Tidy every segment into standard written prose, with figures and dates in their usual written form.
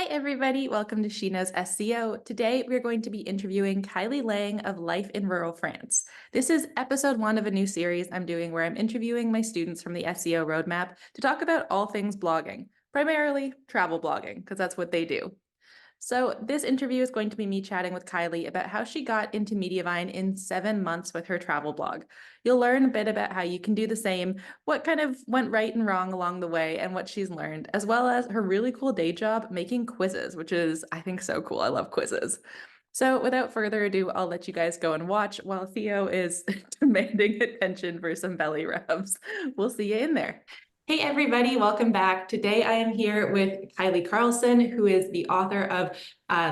everybody. Welcome to She Knows SEO. Today, we're going to be interviewing Kylie Lang of Life in Rural France. This is episode 1 of a new series I'm doing where I'm interviewing my students from the SEO roadmap to talk about all things blogging, primarily travel blogging, because that's what they do. So this interview is going to be me chatting with Kylie about how she got into Mediavine in 7 months with her travel blog. You'll learn a bit about how you can do the same, what kind of went right and wrong along the way, and what she's learned, as well as her really cool day job making quizzes, which is, I think, so cool. I love quizzes. So without further ado, I'll let you guys go and watch while Theo is demanding attention for some belly rubs. We'll see you in there. Hey everybody, welcome back. Today I am here with Kylie Carlson, who is the author of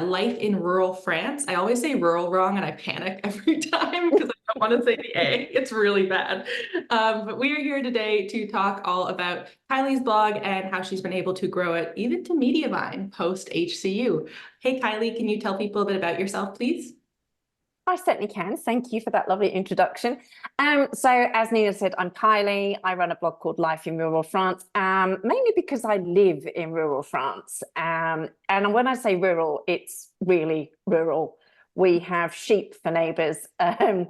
Life in Rural France. I always say rural wrong and I panic every time because I don't want to say the A. It's really bad. But we are here today to talk all about Kylie's blog and how she's been able to grow it even to Mediavine post HCU. Hey Kylie, can you tell people a bit about yourself, please? I certainly can. Thank you for that lovely introduction. So as Nina said, I'm Kylie. I run a blog called Life in Rural France, mainly because I live in rural France. And when I say rural, it's really rural. We have sheep for neighbours, and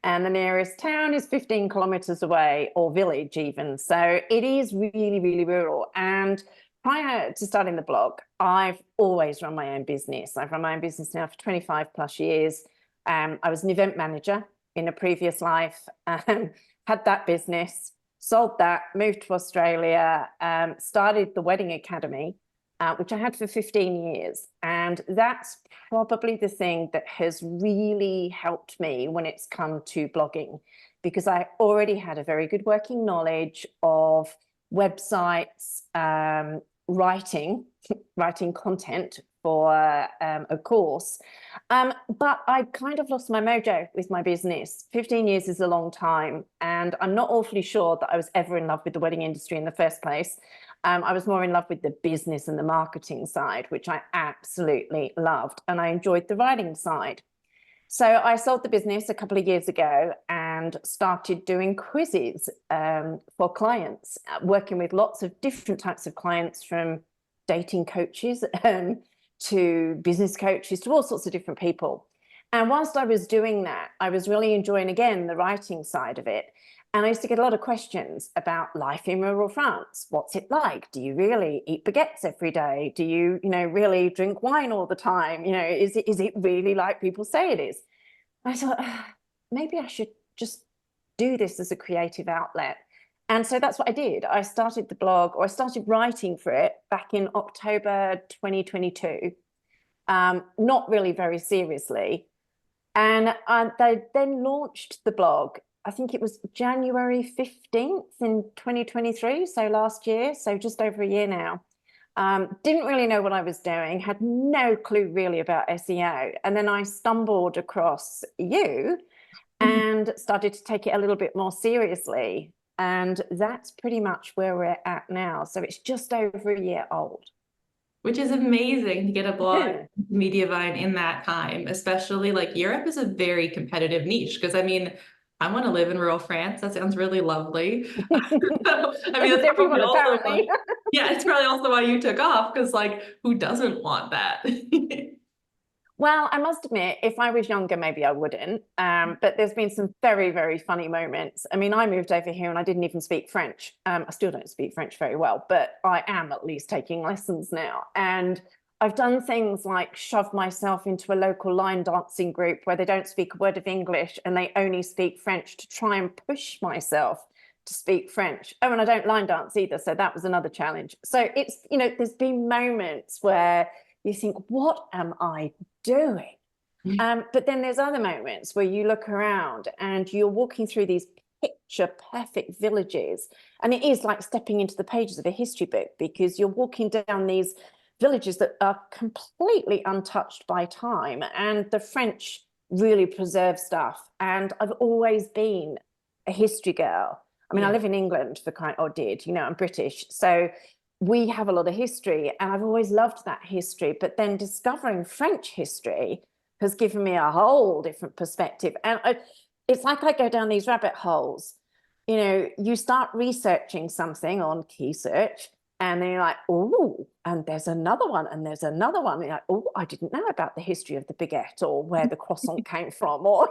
the nearest town is 15 kilometres away, or village even. So it is really, really rural. And prior to starting the blog, I've always run my own business. I've run my own business now for 25 plus years. I was an event manager in a previous life, had that business, sold that, moved to Australia, started the Wedding Academy, which I had for 15 years. And that's probably the thing that has really helped me when it's come to blogging, because I already had a very good working knowledge of websites, writing content for a course. But I kind of lost my mojo with my business. 15 years is a long time. And I'm not awfully sure that I was ever in love with the wedding industry in the first place. I was more in love with the business and the marketing side, which I absolutely loved. And I enjoyed the writing side. So I sold the business a couple of years ago and started doing quizzes for clients, working with lots of different types of clients, from dating coaches to business coaches, to all sorts of different people. And whilst I was doing that, I was really enjoying, again, the writing side of it. And I used to get a lot of questions about life in rural France. What's it like? Do you really eat baguettes every day? Do you, really drink wine all the time? Is it really like people say it is? I thought, maybe I should just do this as a creative outlet. And so that's what I did. I started the blog, or I started writing for it back in October 2022, not really very seriously. And they then launched the blog, I think it was January 15th in 2023, so last year, so just over a year now. Didn't really know what I was doing, had no clue really about SEO. And then I stumbled across you and started to take it a little bit more seriously. And that's pretty much where we're at now. So it's just over a year old. Which is amazing to get a blog Mediavine in that time, especially like Europe is a very competitive niche. Because I mean, I want to live in rural France. That sounds really lovely. That's everyone apparently. Yeah, it's probably also why you took off, because like, who doesn't want that? Well, I must admit, if I was younger, maybe I wouldn't. But there's been some very, very funny moments. I mean, I moved over here and I didn't even speak French. I still don't speak French very well, but I am at least taking lessons now. And I've done things like shove myself into a local line dancing group where they don't speak a word of English and they only speak French, to try and push myself to speak French. Oh, and I don't line dance either. So that was another challenge. So it's, there's been moments where you think, what am I doing? But then there's other moments where you look around and you're walking through these picture perfect villages, and it is like stepping into the pages of a history book, because you're walking down these villages that are completely untouched by time, and the French really preserve stuff. And I've always been a history girl. I mean, I live in England, I'm British, so we have a lot of history, and I've always loved that history. But then discovering French history has given me a whole different perspective. And it's like I go down these rabbit holes. You start researching something on key search, And then you're like, oh, and there's another one, and there's another one. And you're like, oh, I didn't know about the history of the baguette or where the croissant came from, or,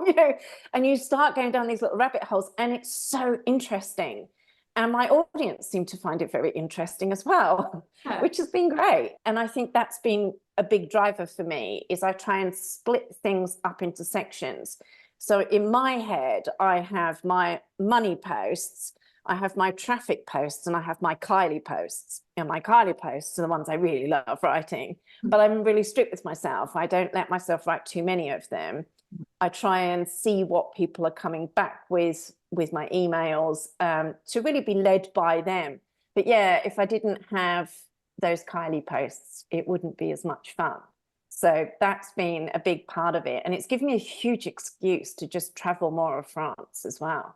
and you start going down these little rabbit holes, and it's so interesting. And my audience seem to find it very interesting as well, which has been great. And I think that's been a big driver for me, is I try and split things up into sections. So in my head, I have my money posts, I have my traffic posts, and I have my Kylie posts. And my Kylie posts are the ones I really love writing, but I'm really strict with myself. I don't let myself write too many of them. I try and see what people are coming back with my emails, to really be led by them. But yeah, if I didn't have those Kylie posts, it wouldn't be as much fun. So that's been a big part of it. And it's given me a huge excuse to just travel more of France as well.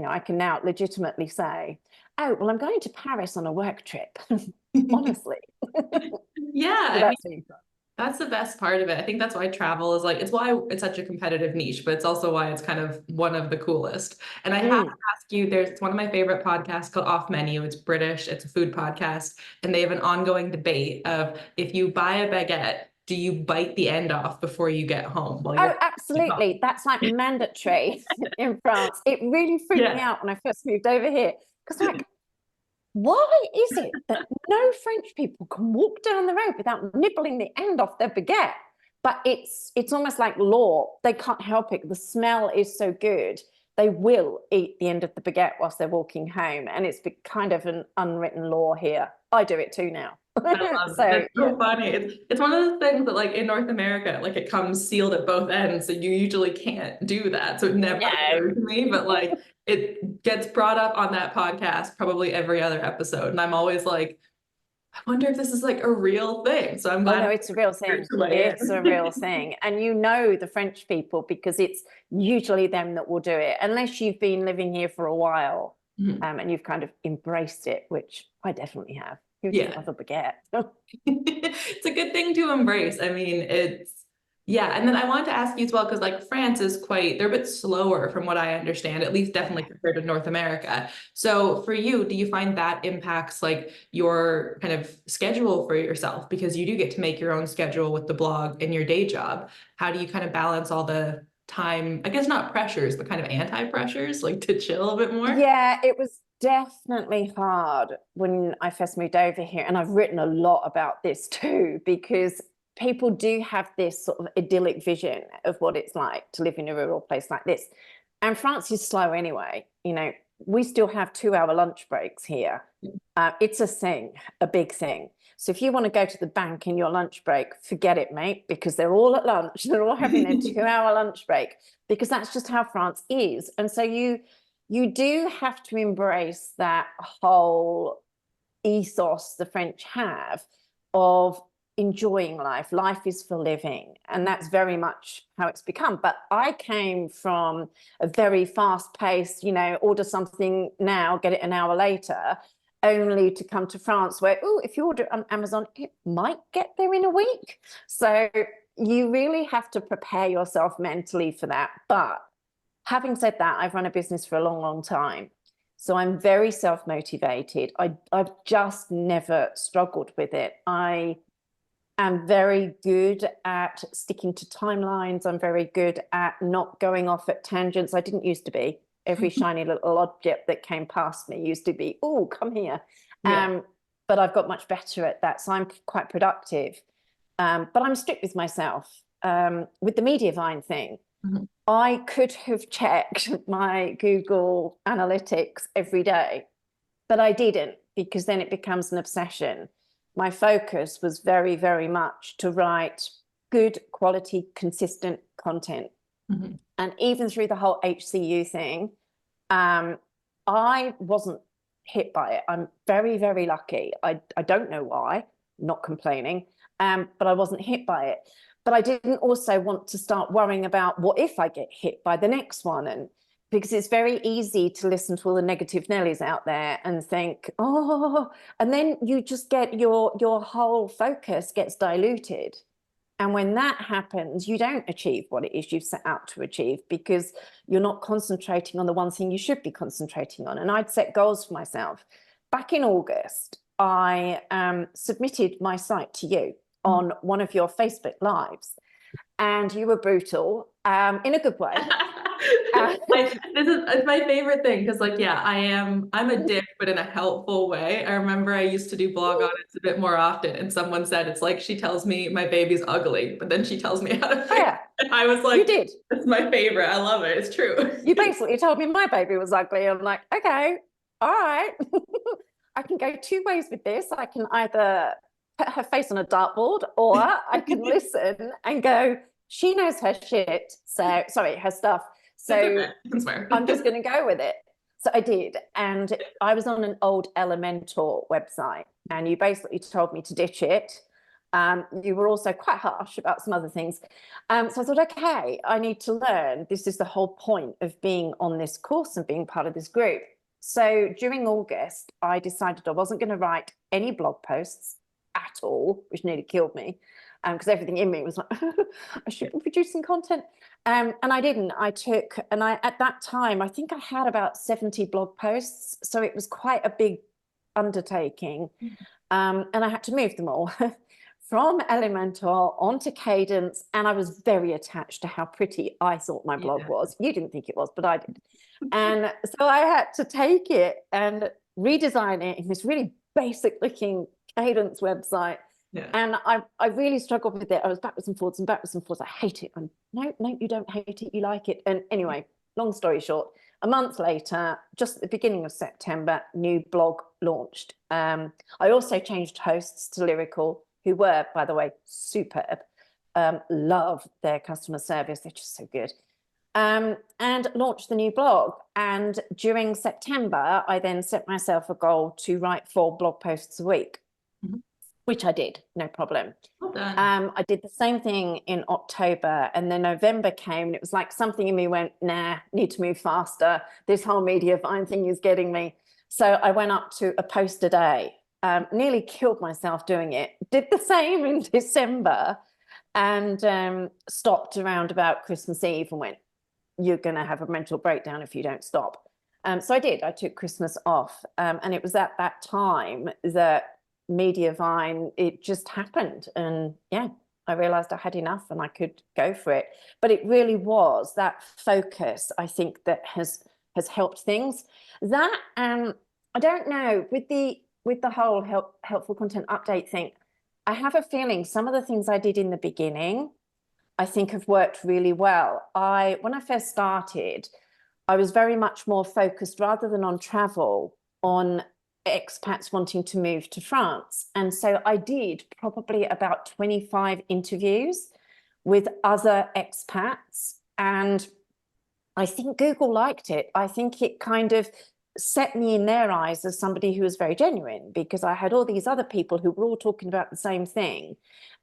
I can now legitimately say, oh, well, I'm going to Paris on a work trip, honestly. Yeah, So that's been fun. That's the best part of it. I think that's why travel is it's why it's such a competitive niche, but it's also why it's kind of one of the coolest. And I have to ask you, there's one of my favorite podcasts called Off Menu. It's British, it's a food podcast, and they have an ongoing debate of, if you buy a baguette, do you bite the end off before you get home? Oh, absolutely. That's like mandatory in France. It really freaked me out when I first moved over here, because why is it that no French people can walk down the road without nibbling the end off their baguette? But it's almost like law. They can't help it. The smell is so good. They will eat the end of the baguette whilst they're walking home. And it's kind of an unwritten law here. I do it too now. I love it. It's so funny. It's one of those things that in North America, it comes sealed at both ends. So you usually can't do that. So it never occurred to me, but it gets brought up on that podcast probably every other episode. And I'm always I wonder if this is a real thing. So I'm glad. Oh, no, it's a real thing. It's a real thing. And the French people, because it's usually them that will do it, unless you've been living here for a while, and you've kind of embraced it, which I definitely have. Who doesn't love a baguette? It's a good thing to embrace. I mean, and then I wanted to ask you as well, because France is they're a bit slower from what I understand, at least definitely compared to North America. So for you, do you find that impacts your kind of schedule for yourself? Because you do get to make your own schedule with the blog and your day job. How do you kind of balance all the time, I guess not pressures, but kind of anti-pressures, to chill a bit more? Yeah, it was definitely hard when I first moved over here. And I've written a lot about this too, because people do have this sort of idyllic vision of what it's like to live in a rural place like this. And France is slow anyway. We still have 2-hour lunch breaks here. It's a thing, a big thing. So if you want to go to the bank in your lunch break, forget it, mate, because they're all at lunch. They're all having their 2-hour lunch break, because that's just how France is. And so you do have to embrace that whole ethos the French have of enjoying life. Life is for living. And that's very much how it's become. But I came from a very fast paced, order something now, get it an hour later, only to come to France where, if you order on Amazon, it might get there in a week. So you really have to prepare yourself mentally for that. But having said that, I've run a business for a long, long time. So I'm very self-motivated. I've just never struggled with it. I am very good at sticking to timelines. I'm very good at not going off at tangents. I didn't used to be. Every shiny little object that came past me used to be, oh, come here. But I've got much better at that. So I'm quite productive. But I'm strict with myself. With the Mediavine thing, I could have checked my Google Analytics every day, but I didn't, because then it becomes an obsession. My focus was very, very much to write good quality, consistent content. And even through the whole HCU thing, I wasn't hit by it. I'm very, very lucky. I don't know why, not complaining, but I wasn't hit by it. But I didn't also want to start worrying about what if I get hit by the next one. And because it's very easy to listen to all the negative Nellies out there and think, and then you just get your whole focus gets diluted. And when that happens, you don't achieve what it is you've set out to achieve, because you're not concentrating on the one thing you should be concentrating on. And I'd set goals for myself. Back in August, I submitted my site to you on one of your Facebook Lives, and you were brutal in a good way. It's my favorite thing because, like, yeah, I'm a dick, but in a helpful way. I remember I used to do blog audits a bit more often, and someone said it's like she tells me my baby's ugly, but then she tells me how to fix Yeah, it. And I was like, you did. it's my favorite. I love it. It's true. You basically told me my baby was ugly. I'm like, okay, all right. I can go two ways with this. I can either put her face on a dartboard, or I can listen and go, she knows her shit. So, sorry, her stuff. So Okay. I'm just going to go with it. So I did. And I was on an old Elementor website, and you basically told me to ditch it. You were also quite harsh about some other things. So I thought, okay, I need to learn. This is the whole point of being on this course and being part of this group. So during August, I decided I wasn't going to write any blog posts at all, which nearly killed me, because everything in me was like, I should be producing content. And I didn't. At that time, I think I had about 70 blog posts. So it was quite a big undertaking. And I had to move them all from Elementor onto Cadence. And I was very attached to how pretty I thought my blog was. You didn't think it was, but I did. And so I had to take it and redesign it in this really basic looking Cadence website. Yeah. And I really struggled with it. I was backwards and forwards and backwards and forwards. I hate it. No, you don't hate it. You like it. And anyway, long story short, a month later, just at the beginning of September, new blog launched. I also changed hosts to Lyrical, who were, by the way, superb. Love their customer service. They're just so good. And launched the new blog. And during September, I then set myself a goal to write 4 blog posts a week, which I did, no problem. Well done. I did the same thing in October, and then November came, and it was like something in me went, nah, need to move faster. This whole Mediavine thing is getting me. So I went up to a post a day, nearly killed myself doing it. Did the same in December, and stopped around about Christmas Eve and went, you're going to have a mental breakdown if you don't stop. So I did. I took Christmas off, and it was at that time that Mediavine, it just happened. And yeah, I realized I had enough and I could go for it. But it really was that focus, I think, that has helped things. That I don't know, with the whole helpful content update thing, I have a feeling some of the things I did in the beginning, I think, have worked really well. When I first started, I was very much more focused, rather than on travel, on expats wanting to move to France. And so I did probably about 25 interviews with other expats. And I think Google liked it. I think it kind of set me in their eyes as somebody who was very genuine, because I had all these other people who were all talking about the same thing.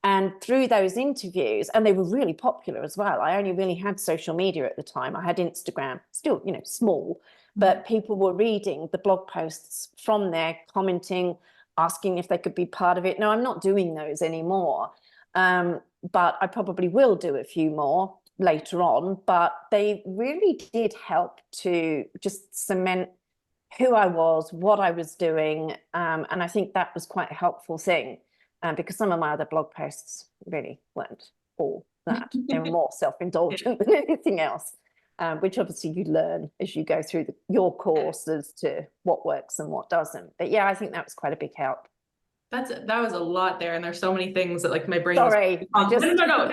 And through those interviews, and they were really popular as well. I only really had social media at the time. I had Instagram, still, small, but people were reading the blog posts from there, commenting, asking if they could be part of it. No, I'm not doing those anymore, but I probably will do a few more later on. But they really did help to just cement who I was, what I was doing. And I think that was quite a helpful thing, because some of my other blog posts really weren't all that. They were more self-indulgent than anything else. Which obviously you learn as you go through your course as to what works and what doesn't. But yeah, I think that was quite a big help. That was a lot there, and there's so many things that, like, my brain Sorry, was no,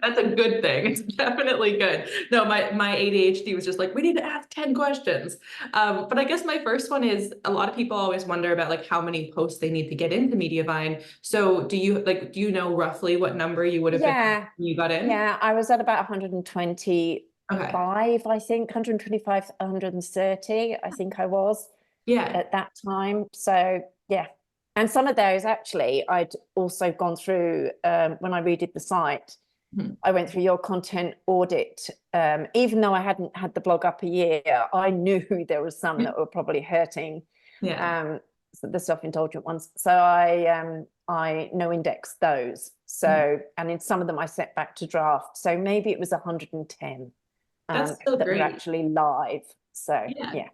that's a good thing. It's definitely good. No, my ADHD was just like, we need to ask 10 questions. But I guess my first one is, a lot of people always wonder about, like, how many posts they need to get into Mediavine. So do you know roughly what number you would have been when you got in? Yeah, I was at about 125, Okay. I think, 125, 130, I think I was at that time. So yeah. And some of those, actually, I'd also gone through when I redid the site. I went through your content audit. Even though I hadn't had the blog up a year, I knew there was some that were probably hurting. So the self-indulgent ones. So I no indexed those. So and in some of them I set back to draft. So maybe it was 110 That's still that great. were actually live. So yeah.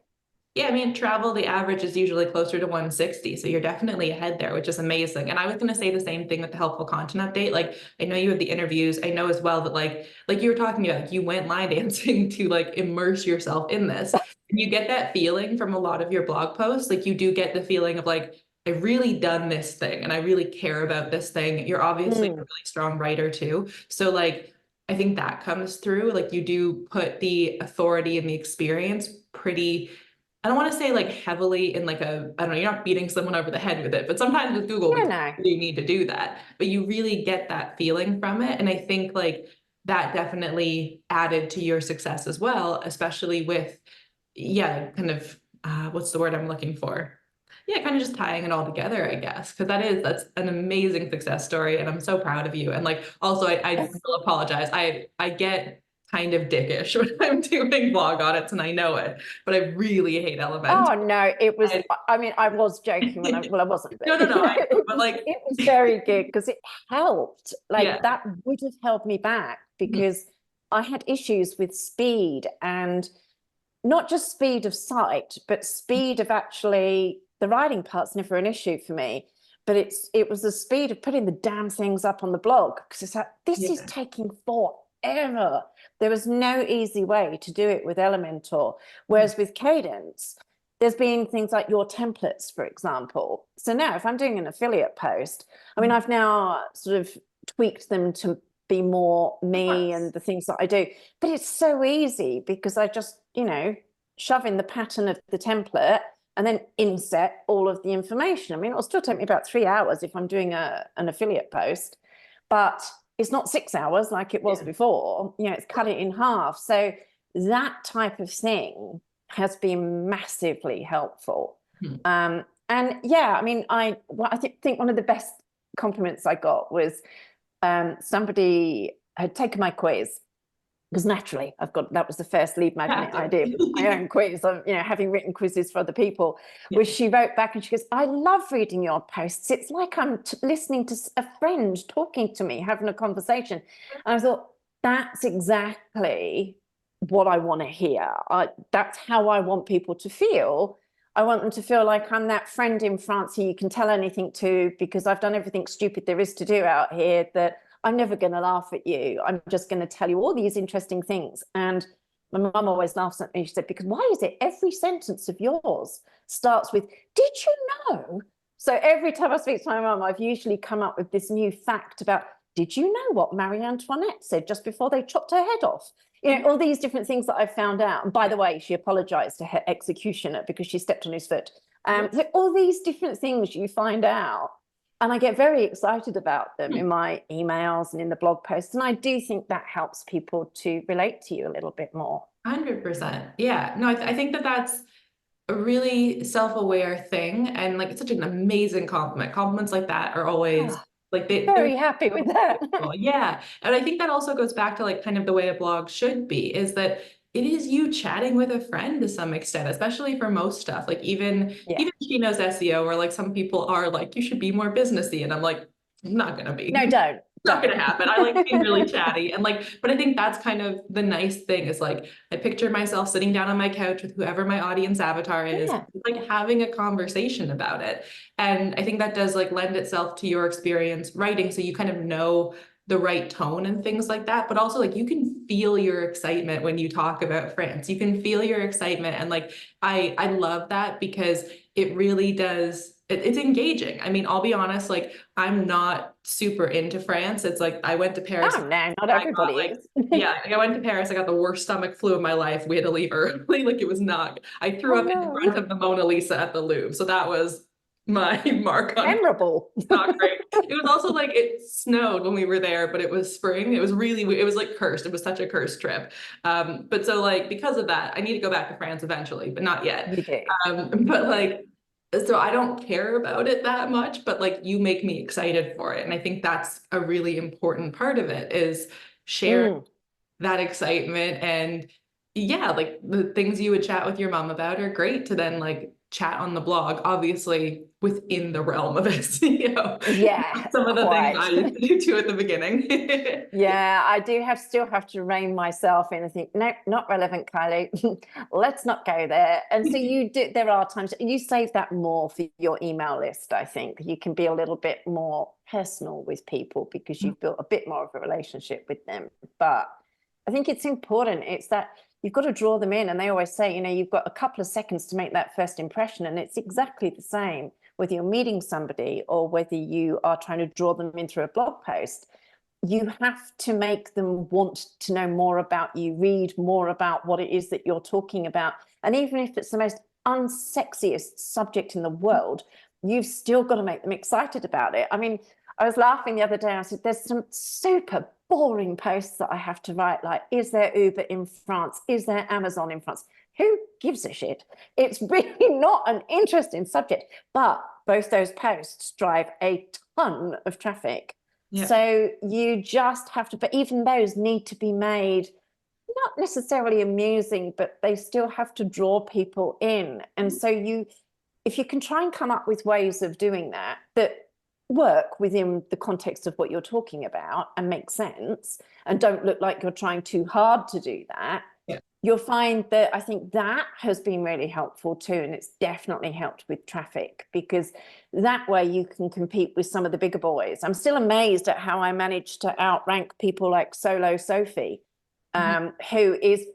Yeah, I mean, travel, the average is usually closer to 160. So you're definitely ahead there, which is amazing. And I was going to say the same thing with the helpful content update. Like, I know you have the interviews. I know as well that like you were talking about, like, you went line dancing to like immerse yourself in this. And you get that feeling from a lot of your blog posts. Like you do get the feeling of like, I've really done this thing and I really care about this thing. You're obviously a Mm. really strong writer too. So like, I think that comes through. Like you do put the authority and the experience pretty, I don't want to say like heavily in like a, I don't know, you're not beating someone over the head with it, but sometimes with Google, No, we no. do need to do that. But you really get that feeling from it. And I think like that definitely added to your success as well, especially with, yeah, kind of, what's the word I'm looking for? Yeah, kind of just tying it all together, I guess, because that's an amazing success story, and I'm so proud of you. And like, also, I will apologize. I get kind of dickish when I'm doing blog audits, and I know it, but I really hate Element. Oh no, it was, I, I mean, I was joking when I wasn't, but no, no, no, I know, but it was very good because it helped. yeah, Like that would have held me back because I had issues with speed, and not just speed of sight, but speed of actually the writing part's never an issue for me. But it was the speed of putting the damn things up on the blog because it's like this is yeah, taking forever. There was no easy way to do it with Elementor. Whereas with Cadence, there's been things like your templates, for example. So now if I'm doing an affiliate post, I mean, I've now sort of tweaked them to be more of me course. and the things that I do. But it's so easy because I just, shove in the pattern of the template and then inset all of the information. I mean, it'll still take me about 3 hours if I'm doing an affiliate post, but it's not 6 hours like it was Yeah. before. It's cut it in half. So that type of thing has been massively helpful. Mhm. And yeah, I mean, think one of the best compliments I got was somebody had taken my quiz because naturally that was the first lead magnet I did with my own quiz of, having written quizzes for other people, Yeah. was she wrote back and she goes, I love reading your posts. It's like I'm listening to a friend talking to me, having a conversation. And I thought, that's exactly what I want to hear. That's how I want people to feel. I want them to feel like I'm that friend in France who you can tell anything to because I've done everything stupid there is to do out here, that I'm never going to laugh at you. I'm just going to tell you all these interesting things. And my mum always laughs at me. She said, because why is it every sentence of yours starts with, did you know? So every time I speak to my mum, I've usually come up with this new fact about, did you know what Marie Antoinette said just before they chopped her head off? All these different things that I've found out. And by the way, she apologized to her executioner because she stepped on his foot. So all these different things you find out. And I get very excited about them in my emails and in the blog posts. And I do think that helps people to relate to you a little bit more. 100%. Yeah. No, I think that's a really self-aware thing. And like, it's such an amazing compliment. Compliments like that are always Oh, like they're very happy with that. cool. Yeah. And I think that also goes back to like kind of the way a blog should be, is that it is you chatting with a friend to some extent, especially for most stuff. Like Yeah. even she knows SEO, or like some people are like, you should be more businessy. And I'm like, I'm not gonna be. No, don't. Not gonna happen. I like being really chatty and like, but I think that's kind of the nice thing is like, I picture myself sitting down on my couch with whoever my audience avatar is, Yeah. like having a conversation about it. And I think that does like lend itself to your experience writing. So you kind of know the right tone and things like that, but also like you can feel your excitement when you talk about France. You can feel your excitement. And like, I love that because it really does, it's engaging. I mean, I'll be honest, like I'm not super into France. It's like I went to Paris. Oh, no, not I got everybody like, is. yeah, like, I went to Paris. I got the worst stomach flu of my life. We had to leave early. Like it was not, I threw Oh, up in no. front of the Mona Lisa at the Louvre. So that was my mark on Memorable. not great. It was also like it snowed when we were there, but it was spring. It was really, it was like cursed. It was such a cursed trip. But so like because of that, I need to go back to France eventually, but not yet. You do. But like, so I don't care about it that much, but like you make me excited for it. And I think that's a really important part of it is sharing Mm. that excitement. And yeah, like the things you would chat with your mom about are great to then like chat on the blog, obviously within the realm of SEO. Yeah, Some of the things I quite. used to do too at the beginning. Yeah, I do still have to rein myself in and think, no, not relevant, Kylie. Let's not go there. And so you do, there are times you save that more for your email list. I think you can be a little bit more personal with people because you've built a bit more of a relationship with them. But I think it's important. It's that you've got to draw them in. And they always say, you've got a couple of seconds to make that first impression. And it's exactly the same whether you're meeting somebody or whether you are trying to draw them in through a blog post. You have to make them want to know more about you, read more about what it is that you're talking about. And even if it's the most unsexiest subject in the world, you've still got to make them excited about it. I mean, I was laughing the other day. I said, there's some super boring posts that I have to write, like, is there Uber in France? Is there Amazon in France? Who gives a shit? It's really not an interesting subject, but both those posts drive a ton of traffic. Yeah. So you just have to, but even those need to be made not necessarily amusing, but they still have to draw people in. And so if you can try and come up with ways of doing that work within the context of what you're talking about and make sense and don't look like you're trying too hard to do that, you'll find that I think that has been really helpful too. And it's definitely helped with traffic because that way you can compete with some of the bigger boys. I'm still amazed at how I managed to outrank people like Solo Sophie, who is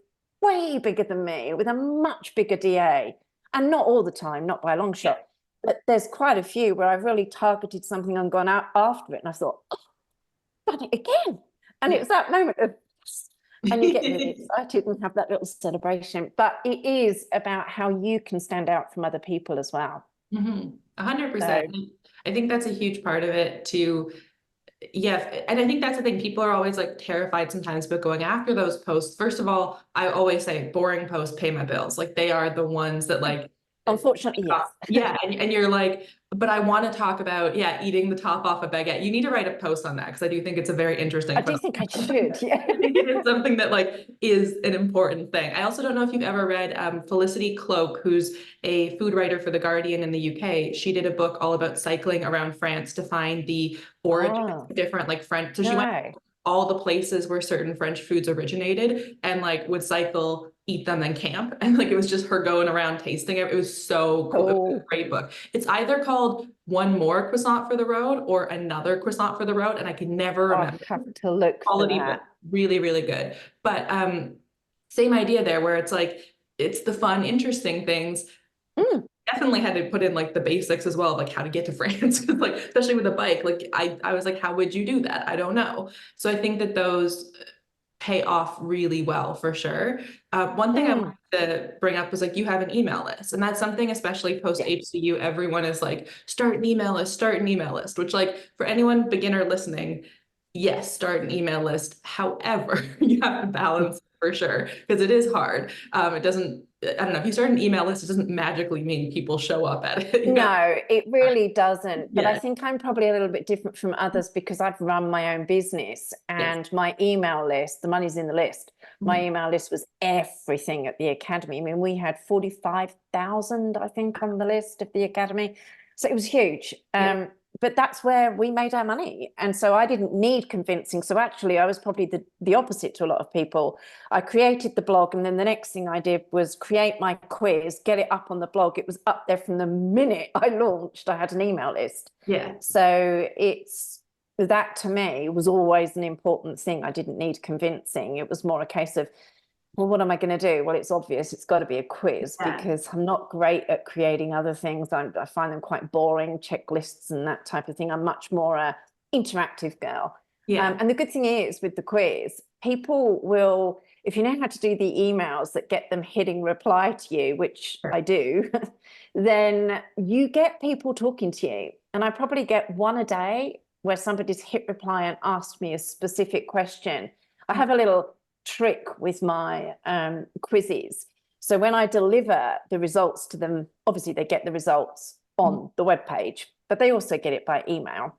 way bigger than me with a much bigger DA. And not all the time, not by a long shot. But there's quite a few where I've really targeted something and gone out after it. And I thought, oh, done it again. And it was that moment of, and you get really excited and have that little celebration. But it is about how you can stand out from other people as well. 100%. I think that's a huge part of it too. Yeah. And I think that's the thing. People are always like terrified sometimes about going after those posts. First of all, I always say boring posts pay my bills. Like they are the ones that like, unfortunately, yes. Yeah. And you're like, but I want to talk about, eating the top off a baguette. You need to write a post on that because I do think it's a very interesting. I do think I should. Yeah. I think it is something that like is an important thing. I also don't know if you've ever read Felicity Cloak, who's a food writer for The Guardian in the UK. She did a book all about cycling around France to find the origins of different like French. So she went all the places where certain French foods originated and like would cycle, eat them, then camp. And like, it was just her going around tasting it. It was so cool. It was a great book. It's either called One More Croissant for the Road or Another Croissant for the Road. And I could never remember. I have to look for that. Really, really good. But same idea there where it's like, it's the fun, interesting things. Definitely had to put in like the basics as well, like how to get to France, like especially with a bike. Like I was like, how would you do that? I don't know. So I think that those pay off really well for sure. One thing I wanted to bring up was like you have an email list, and that's something especially post HCU, everyone is like, start an email list, which like for anyone beginner listening, yes, start an email list. However, you have to balance for sure because it is hard. It doesn't. I don't know, if you start an email list, it doesn't magically mean people show up at it. No, it really doesn't. But I think I'm probably a little bit different from others because I've run my own business and my email list, the money's in the list. My email list was everything at the academy. I mean, we had 45,000, I think, on the list of the academy. So it was huge. But that's where we made our money. And so I didn't need convincing. So actually, I was probably the opposite to a lot of people. I created the blog. And then the next thing I did was create my quiz, get it up on the blog. It was up there from the minute I launched. I had an email list. Yeah. So that to me was always an important thing. I didn't need convincing. It was more a case of, well, what am I going to do? Well, it's obvious. It's got to be a quiz because I'm not great at creating other things. I find them quite boring, checklists and that type of thing. I'm much more a interactive girl. And the good thing is with the quiz, people will, if you know how to do the emails that get them hitting reply to you, which I do, then you get people talking to you. And I probably get one a day where somebody's hit reply and asked me a specific question. I have a little trick with my quizzes. So when I deliver the results to them, obviously they get the results on the webpage, but they also get it by email.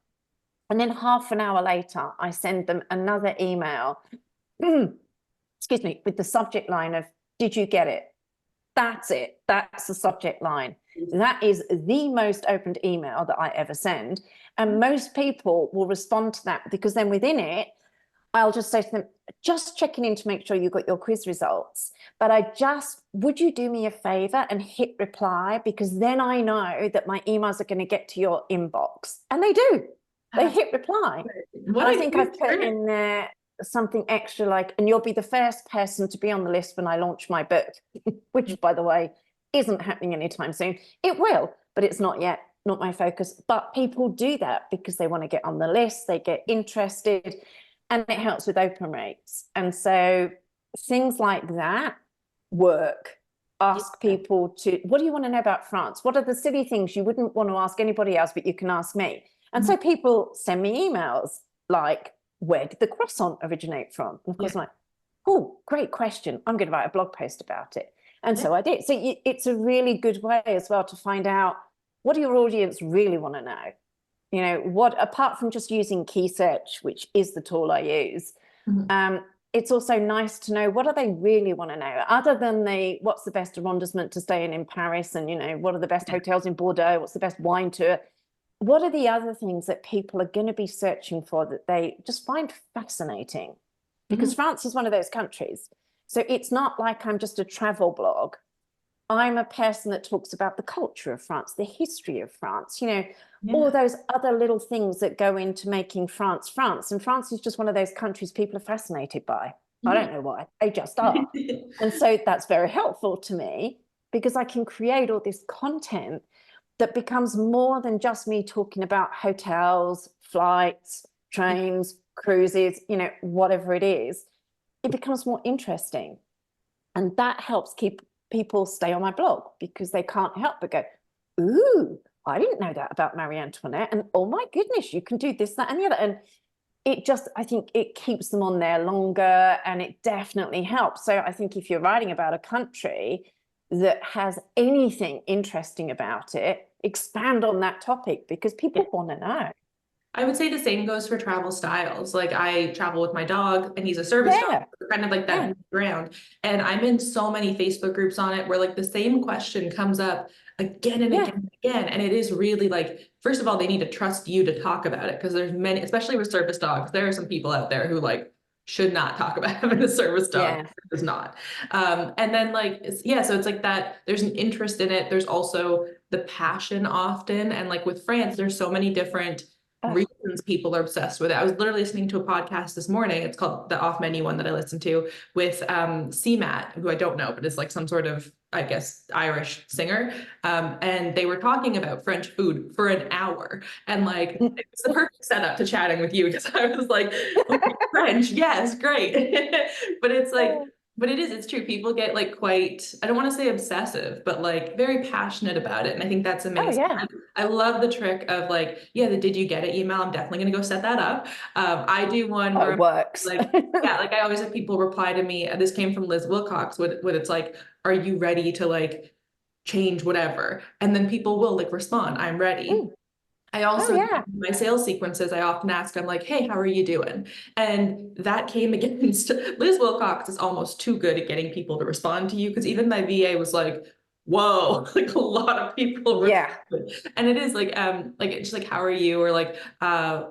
And then half an hour later, I send them another email, excuse me, with the subject line of, did you get it? That's it. That's the subject line. That is the most opened email that I ever send. And most people will respond to that, because then within it, I'll just say to them, just checking in to make sure you got your quiz results. But would you do me a favor and hit reply? Because then I know that my emails are going to get to your inbox. And they do. They hit reply. And I think I've put in there something extra like, and you'll be the first person to be on the list when I launch my book, which, by the way, isn't happening anytime soon. It will, but it's not yet, not my focus. But people do that because they want to get on the list, they get interested, and it helps with open rates. And so things like that work. Ask people to, what do you want to know about France? What are the silly things you wouldn't want to ask anybody else, but you can ask me? And so people send me emails like, where did the croissant originate from? And of course, I'm like, oh, great question. I'm going to write a blog post about it. And so I did. So it's a really good way as well to find out, what do your audience really want to know? You know, what, apart from just using key search, which is the tool I use, it's also nice to know, what do they really want to know? Other than what's the best arrondissement to stay in Paris? And, you know, what are the best hotels in Bordeaux? What's the best wine tour? What are the other things that people are going to be searching for that they just find fascinating? Because France is one of those countries. So it's not like I'm just a travel blog. I'm a person that talks about the culture of France, the history of France, you know, all those other little things that go into making France France. And France is just one of those countries people are fascinated by. I don't know why, they just are. And so that's very helpful to me, because I can create all this content that becomes more than just me talking about hotels, flights, trains, cruises, you know, whatever it is. It becomes more interesting. And that helps keep people stay on my blog, because they can't help but go, ooh, I didn't know that about Marie Antoinette. And oh my goodness, you can do this, that, and the other. And it just, I think it keeps them on there longer, and it definitely helps. So I think if you're writing about a country that has anything interesting about it, expand on that topic, because people want to know. I would say the same goes for travel styles. Like, I travel with my dog and he's a service dog, kind of like that ground. And I'm in so many Facebook groups on it where like the same question comes up again and again and again. And it is really like, first of all, they need to trust you to talk about it, because there's many, especially with service dogs, there are some people out there who like should not talk about having a service dog. It is not. And then like, so it's like that, there's an interest in it. There's also the passion often. And like with France, there's so many different reasons people are obsessed with it. I was literally listening to a podcast this morning. It's called the Off Menu one that I listened to, with CMAT, who I don't know, but is like some sort of, I guess, Irish singer. And they were talking about French food for an hour. And like, it's the perfect setup to chatting with you, because I was like, okay, French, yes, great. But it's like, but it's true. People get like quite, I don't want to say obsessive, but like very passionate about it. And I think that's amazing. I love the trick of like, the did you get it email? I'm definitely going to go set that up. I do one where it works. Like, like I always have people reply to me. This came from Liz Wilcox, when it's like, are you ready to like change whatever? And then people will like respond, I'm ready. I also, my sales sequences, I often ask, I'm like, hey, how are you doing? And that came against, Liz Wilcox is almost too good at getting people to respond to you, because even my VA was like, whoa, like a lot of people. And it is like it's just like, how are you? Or like,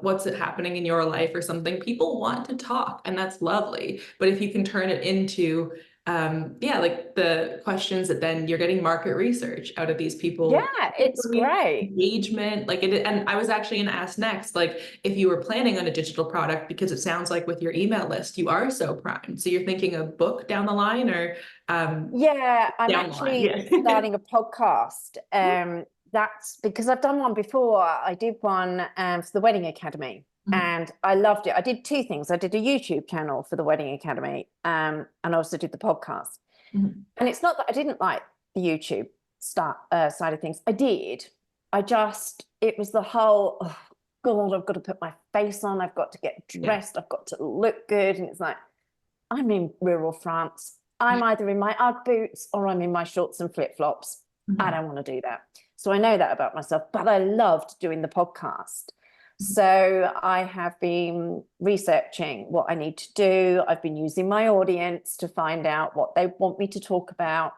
what's it happening in your life or something? People want to talk, and that's lovely. But if you can turn it into, like the questions that then you're getting market research out of these people. It's great. Engagement, like it. And I was actually going to ask next, like if you were planning on a digital product, because it sounds like with your email list, you are so primed. So you're thinking a book down the line, or I'm actually starting a podcast. That's because I've done one before. I did one for the Wedding Academy. And I loved it. I did two things. I did a YouTube channel for the Wedding Academy, and I also did the podcast. And it's not that I didn't like the YouTube side of things. I did. It was the whole, oh God, I've got to put my face on. I've got to get dressed. I've got to look good. And it's like, I'm in rural France. I'm either in my Ugg boots or I'm in my shorts and flip-flops. I don't want to do that. So I know that about myself, but I loved doing the podcast. So I have been researching what I need to do. I've been using my audience to find out what they want me to talk about.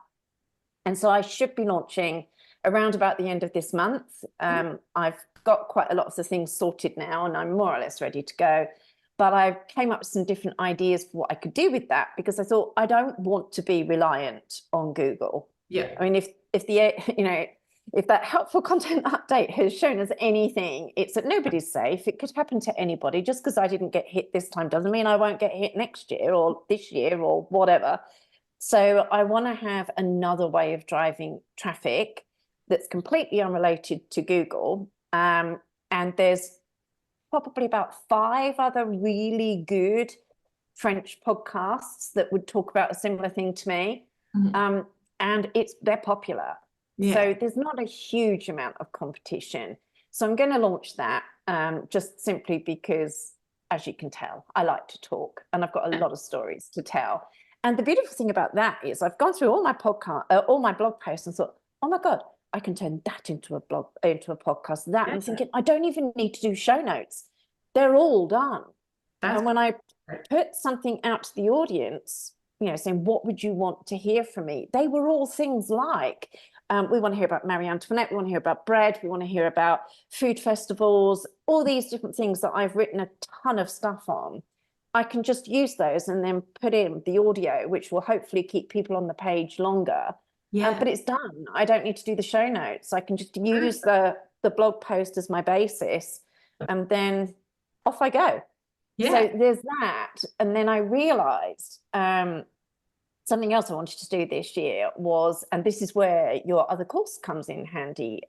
And so I should be launching around about the end of this month. I've got quite a lot of the things sorted now and I'm more or less ready to go. But I came up with some different ideas for what I could do with that, because I thought I don't want to be reliant on Google. Yeah. I mean, if the, if that helpful content update has shown us anything, it's that nobody's safe. It could happen to anybody. Just because I didn't get hit this time doesn't mean I won't get hit next year or this year or whatever. So I want to have another way of driving traffic that's completely unrelated to Google. And there's probably about 5 other really good French podcasts that would talk about a similar thing to me. And they're popular. Yeah. So there's not a huge amount of competition. So I'm going to launch that just simply because, as you can tell, I like to talk and I've got a lot of stories to tell. And the beautiful thing about that is I've gone through all my blog posts and thought, oh my God, I can turn that into a podcast. That I'm thinking, I don't even need to do show notes. They're all done. And when I put something out to the audience, saying, what would you want to hear from me? They were all things like, we want to hear about Marie Antoinette, we want to hear about bread, we want to hear about food festivals, all these different things that I've written a ton of stuff on. I can just use those and then put in the audio, which will hopefully keep people on the page longer. But it's done. I don't need to do the show notes. I can just use the blog post as my basis, and then off I go. So there's that. And then I realized something else I wanted to do this year was, and this is where your other course comes in handy,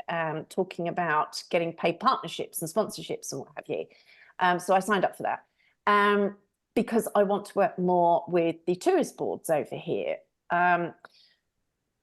talking about getting paid partnerships and sponsorships and what have you. So I signed up for that because I want to work more with the tourist boards over here.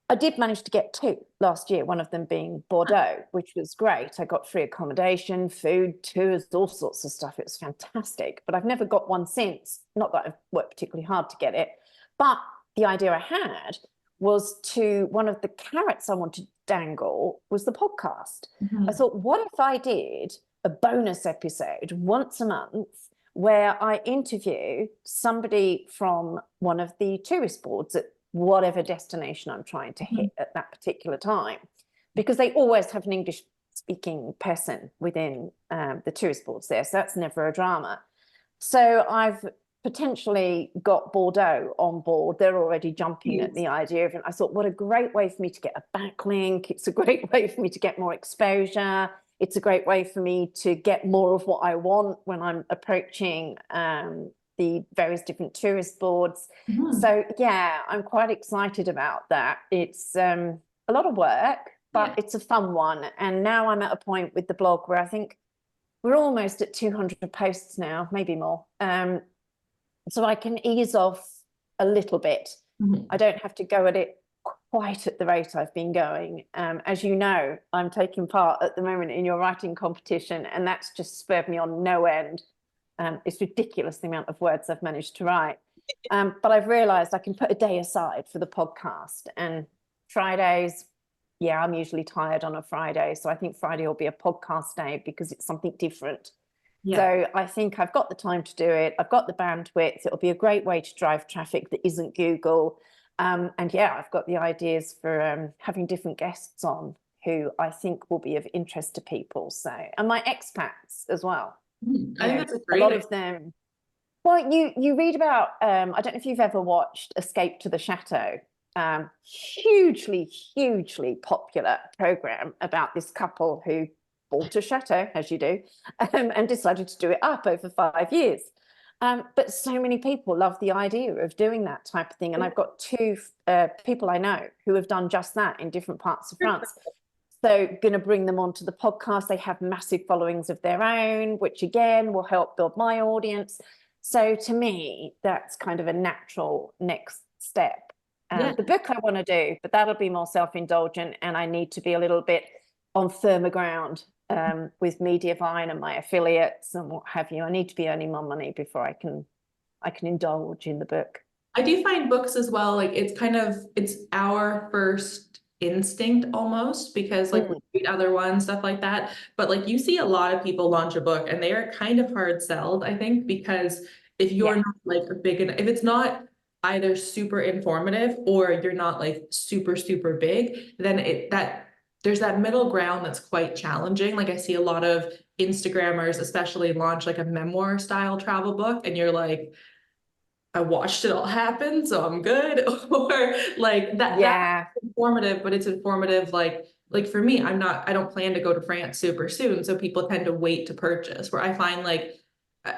I did manage to get 2 last year, one of them being Bordeaux, which was great. I got free accommodation, food, tours, all sorts of stuff. It was fantastic, but I've never got one since. Not that I've worked particularly hard to get it, but the idea I had was one of the carrots I wanted to dangle was the podcast. I thought, what if I did a bonus episode once a month where I interview somebody from one of the tourist boards at whatever destination I'm trying to hit at that particular time, because they always have an English speaking person within the tourist boards there. So that's never a drama. So I've potentially got Bordeaux on board. They're already jumping at the idea of it. I thought, what a great way for me to get a backlink. It's a great way for me to get more exposure. It's a great way for me to get more of what I want when I'm approaching the various different tourist boards. So yeah, I'm quite excited about that. It's a lot of work, but it's a fun one. And now I'm at a point with the blog where I think we're almost at 200 posts now, maybe more. So I can ease off a little bit. I don't have to go at it quite at the rate I've been going. As you know, I'm taking part at the moment in your writing competition, and that's just spurred me on no end. It's ridiculous the amount of words I've managed to write. But I've realized I can put a day aside for the podcast, and Fridays, I'm usually tired on a Friday. So I think Friday will be a podcast day because it's something different. So I think I've got the time to do it. I've got the bandwidth. It'll be a great way to drive traffic that isn't Google. And I've got the ideas for having different guests on who I think will be of interest to people. So, and my expats as well. I think that's a great lot of them. Well, you read about, I don't know if you've ever watched Escape to the Chateau, hugely, hugely popular program about this couple who bought a chateau, as you do, and decided to do it up over 5 years. But so many people love the idea of doing that type of thing. And I've got 2 people I know who have done just that in different parts of France. So going to bring them onto the podcast. They have massive followings of their own, which again will help build my audience. So to me, that's kind of a natural next step. The book I want to do, but that'll be more self-indulgent, and I need to be a little bit on firmer ground with Mediavine and my affiliates and what have you. I need to be earning more money before I can indulge in the book. I do find books as well, like it's our first instinct almost, because like we read other ones, stuff like that. But like you see a lot of people launch a book and they are kind of hard sold, I think, because if you're not like a big enough, if it's not either super informative or you're not like super, super big, then that there's that middle ground that's quite challenging. Like I see a lot of Instagrammers, especially launch like a memoir style travel book, and you're like, I watched it all happen, so I'm good. Or like that's Yeah. informative, but it's informative like for me, I don't plan to go to France super soon. So people tend to wait to purchase, where I find like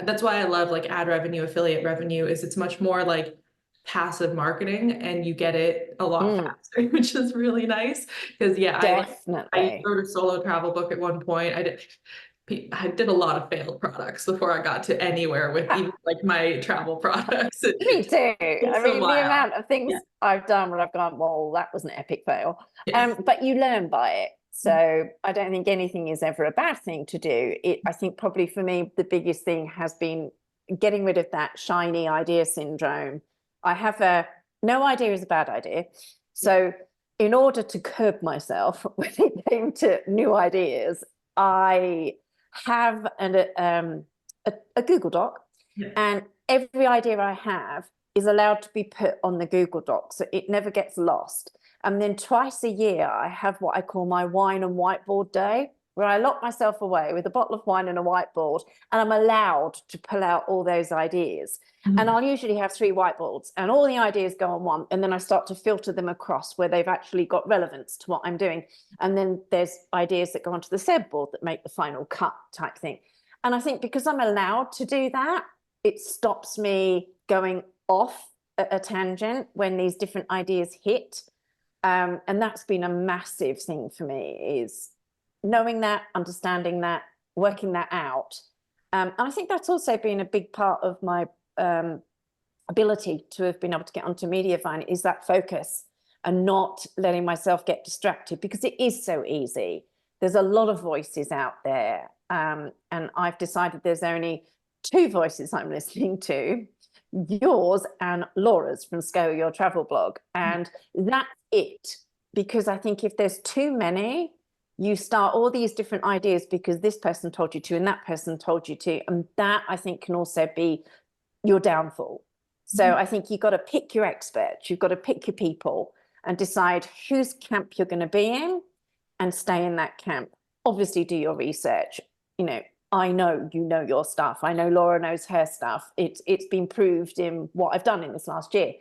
that's why I love like ad revenue, affiliate revenue, is it's much more like passive marketing and you get it a lot faster, which is really nice. Because yeah, I Definitely. wrote a solo travel book at one point. I did a lot of failed products before I got to anywhere with even like my travel products. Me too. I It's a mean, the while. amount of things Yeah. I've done where I've gone, well, that was an epic fail. Yes. But you learn by it. So I don't think anything is ever a bad thing to do. I think probably for me, the biggest thing has been getting rid of that shiny idea syndrome. I have no idea is a bad idea. So in order to curb myself when it came to new ideas, I have a Google Doc, Yeah. and every idea I have is allowed to be put on the Google Doc, so it never gets lost. And then twice a year, I have what I call my wine and whiteboard day, where I lock myself away with a bottle of wine and a whiteboard, and I'm allowed to pull out all those ideas. And I'll usually have 3 whiteboards, and all the ideas go on one, and then I start to filter them across where they've actually got relevance to what I'm doing. And then there's ideas that go onto the SEB board that make the final cut type thing. And I think because I'm allowed to do that, it stops me going off a tangent when these different ideas hit. And that's been a massive thing for me, is knowing that, understanding that, working that out. And I think that's also been a big part of my ability to have been able to get onto Mediavine, is that focus and not letting myself get distracted, because it is so easy. There's a lot of voices out there. And I've decided there's only 2 voices I'm listening to, yours and Laura's from Scale Your Travel blog. And that's it. Because I think if there's too many, you start all these different ideas because this person told you to and that person told you to. And that, I think, can also be your downfall. So I think you've got to pick your experts, you've got to pick your people and decide whose camp you're going to be in and stay in that camp. Obviously, do your research. You know, I know you know your stuff. I know Laura knows her stuff. It's been proved in what I've done in this last year.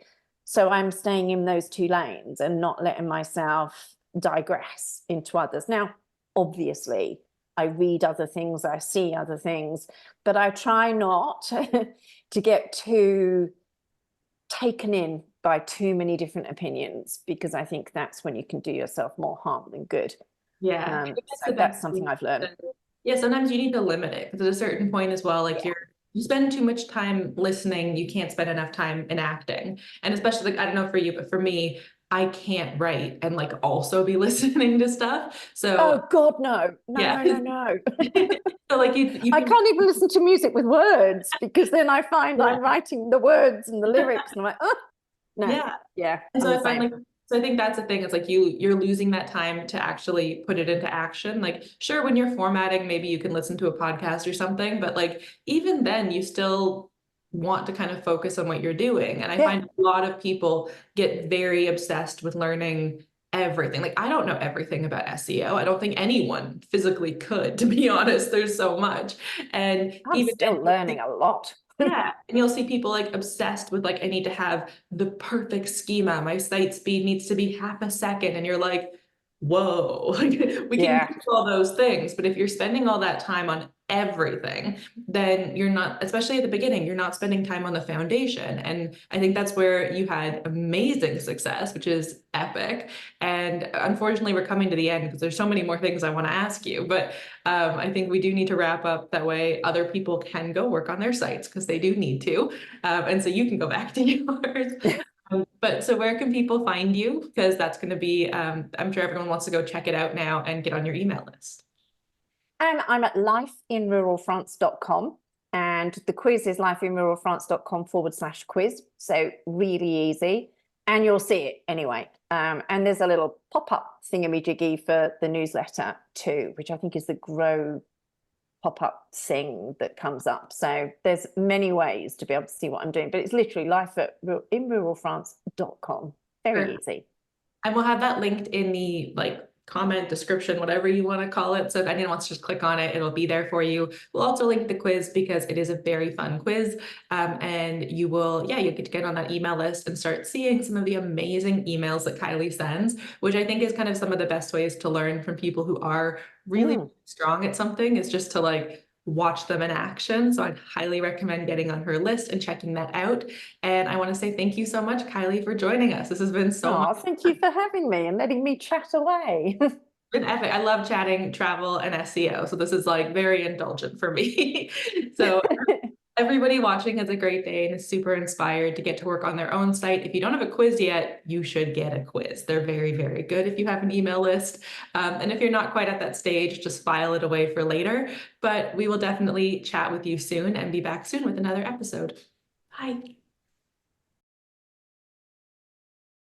So I'm staying in those 2 lanes and not letting myself digress into others. Now, obviously, I read other things, I see other things, but I try not to get too taken in by too many different opinions, because I think that's when you can do yourself more harm than good. Yeah. So that's something I've learned. Yeah, sometimes you need to limit it, because at a certain point as well, like you spend too much time listening, you can't spend enough time in acting. And especially like, I don't know for you, but for me, I can't write and like also be listening to stuff. So oh God, no. yeah. So like I can't even listen to music with words, because then I find I'm writing the words and the lyrics and I'm like, oh no. Yeah. And so I find like, so I think that's the thing. It's like you're losing that time to actually put it into action. Like, sure, when you're formatting, maybe you can listen to a podcast or something, but like even then you still want to kind of focus on what you're doing. And I find a lot of people get very obsessed with learning everything. Like, I don't know everything about SEO. I don't think anyone physically could, to be honest. There's so much. And I'm even still learning a lot. yeah. And you'll see people like obsessed with like, I need to have the perfect schema. My site speed needs to be half a second. And you're like, whoa, we can do all those things. But if you're spending all that time on everything, then you're not, especially at the beginning, you're not spending time on the foundation. And I think that's where you had amazing success, which is epic. And unfortunately, we're coming to the end because there's so many more things I want to ask you. But I think we do need to wrap up. That way other people can go work on their sites, because they do need to. And so you can go back to yours. But so where can people find you? Because that's going to be, I'm sure everyone wants to go check it out now and get on your email list. And I'm at lifeinruralfrance.com, and the quiz is lifeinruralfrance.com/quiz. So really easy, and you'll see it anyway. And there's a little pop-up thingamajiggy for the newsletter too, which I think is the Grow pop-up thing that comes up. So there's many ways to be able to see what I'm doing, but it's literally lifeinruralfrance.com. Very easy. And we'll have that linked in the like comment, description, whatever you want to call it. So if anyone wants to just click on it, it'll be there for you. We'll also link the quiz because it is a very fun quiz. And you will, you get to get on that email list and start seeing some of the amazing emails that Kylie sends, which I think is kind of some of the best ways to learn from people who are really strong at something, is just to like watch them in action. So I'd highly recommend getting on her list and checking that out. And I want to say thank you so much, Kylie, for joining us. This has been so much Oh, thank you for having me and letting me chat away. been epic. I love chatting travel and SEO. So this is like very indulgent for me. So everybody watching has a great day and is super inspired to get to work on their own site. If you don't have a quiz yet, you should get a quiz. They're very, very good if you have an email list. And if you're not quite at that stage, just file it away for later. But we will definitely chat with you soon and be back soon with another episode. Bye.